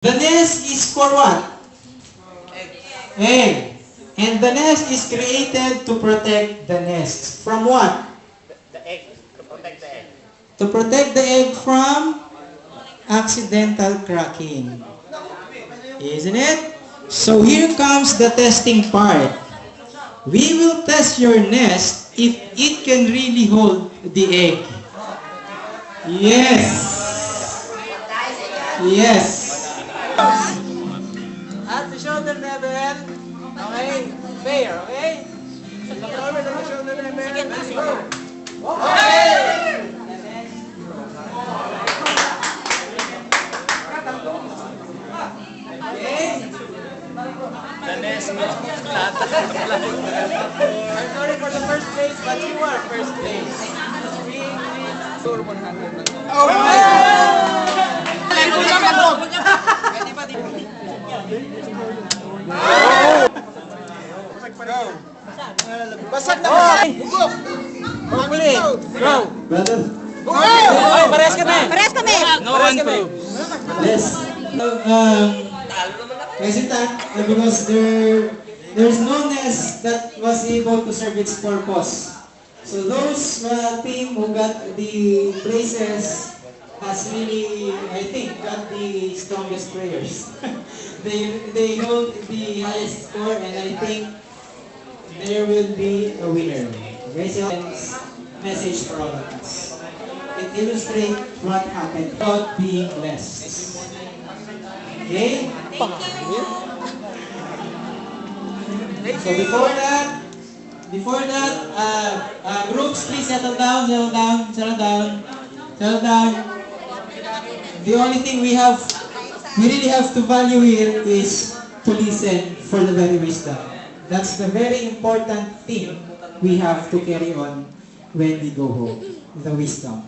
The nest is for what? Egg. And the nest is created to protect the nest. From what? The egg. To protect the egg. To protect the egg from accidental cracking. Isn't it? So here comes the testing part. We will test your nest if it can really hold the egg. Yes. Yes. At the shoulder level. Okay. Fair, okay? At the shoulder level. Let's go. Okay. The nest is I'm sorry for the first place, but you are first place. Sure 100. Basag na! Hopefully. Go. Brother. Ay, parehas kami! Parehas kami! No one proof. Yes. President, because there's no nest that was able to serve its purpose. So those team who got the places has really, I think, got the strongest players. they hold the highest score, and I think there will be a winner. Okay, so message for all of us. It illustrates what happened about being blessed. Okay? So before that, groups, please settle down. The only thing we really have to value here is to listen for the very wisdom. That's the very important thing we have to carry on when we go home, the wisdom.